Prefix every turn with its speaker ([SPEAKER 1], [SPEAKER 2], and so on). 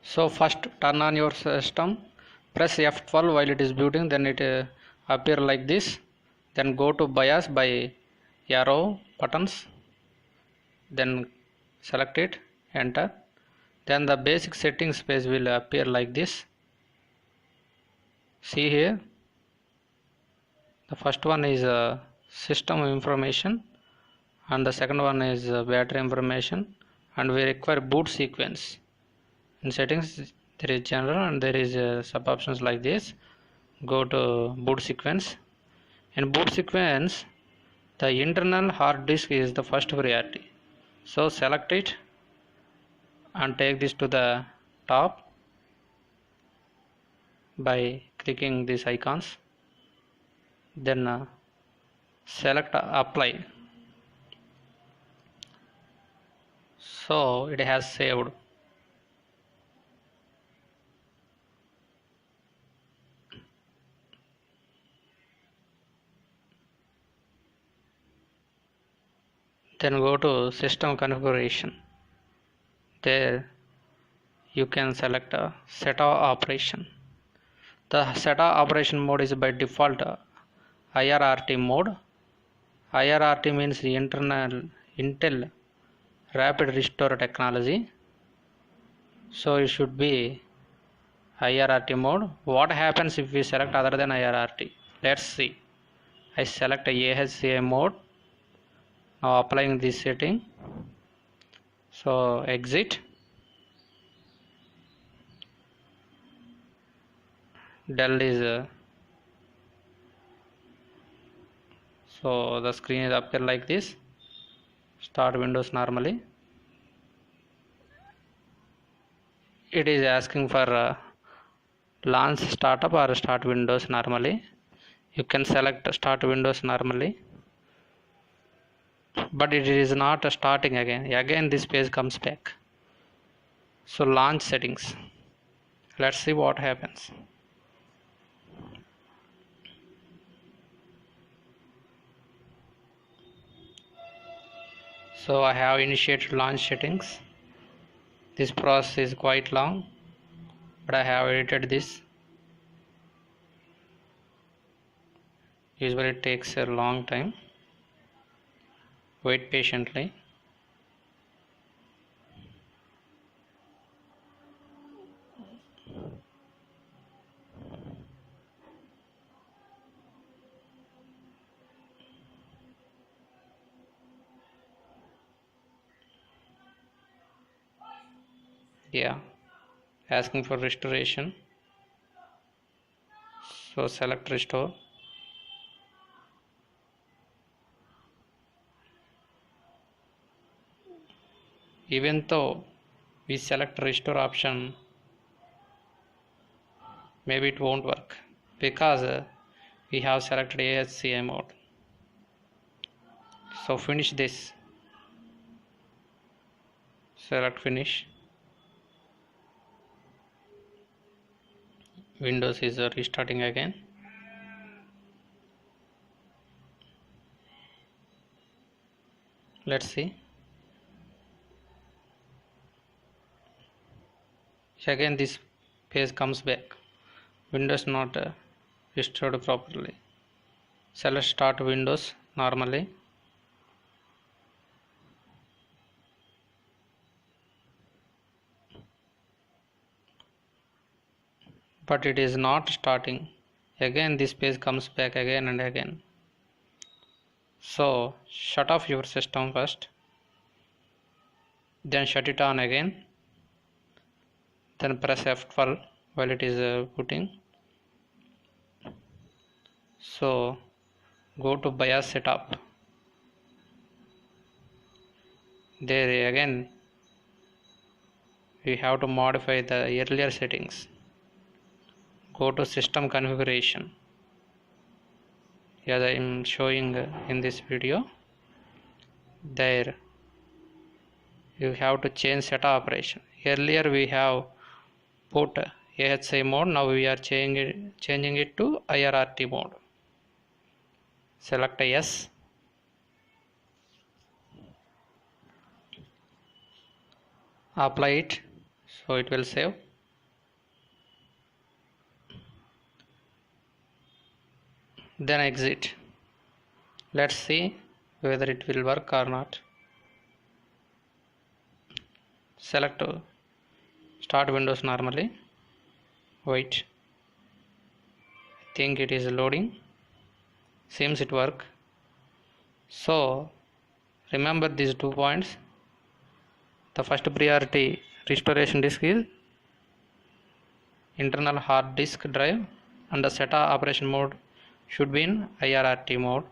[SPEAKER 1] So first turn on your system, press F12 while it is booting, then it appear like this. Then go to BIOS by arrow buttons, then select it, enter. Then the basic settings page will appear like this. See here, the first one is system information and the second one is battery information, and we require boot sequence. In settings there is general and there is sub options like this. Go to boot sequence. In boot sequence, the internal hard disk is the first priority, so select it and take this to the top by clicking these icons, then select apply. So it has saved. Then go to system configuration. There you can select a SATA operation. The SATA operation mode is by default IRRT mode. IRRT means Intel Rapid Restore Technology. So it should be IRRT mode. What happens if we select other than IRRT? Let's see. I select AHCI mode. Now applying this setting. So exit. Dell is so the screen is appear like this. Start Windows normally. It is asking for launch startup or start Windows normally. You can select start Windows normally, but it is not starting again this page comes back. So launch settings, let's see what happens. So I have initiated launch settings. This process is quite long, but I have edited this. Usually it takes a long time. Wait patiently. Yeah, asking for restoration. So select restore. Even though we select restore option, maybe it won't work because we have selected AHCI mode. So finish this. Select finish. Windows is restarting again. Let's see. Again this page comes back. Windows not restored properly. Select start Windows normally. But it is not starting. Again this page comes back again and again. So shut off your system first, then shut it on again, then press F12 while it is booting. So go to BIOS setup. There again we have to modify the earlier settings. Go to system configuration, as I am showing in this video. There you have to change SATA operation. Earlier we have put AHCI mode, now we are changing it to IRRT mode. Select yes. Apply it, so it will save. then exit. Let's see whether it will work or not. Select start Windows normally. Wait. I think it is loading. Seems it work. So remember these 2 points. The first priority restoration disk is internal hard disk drive, and the SATA operation mode should be in IRRT mode.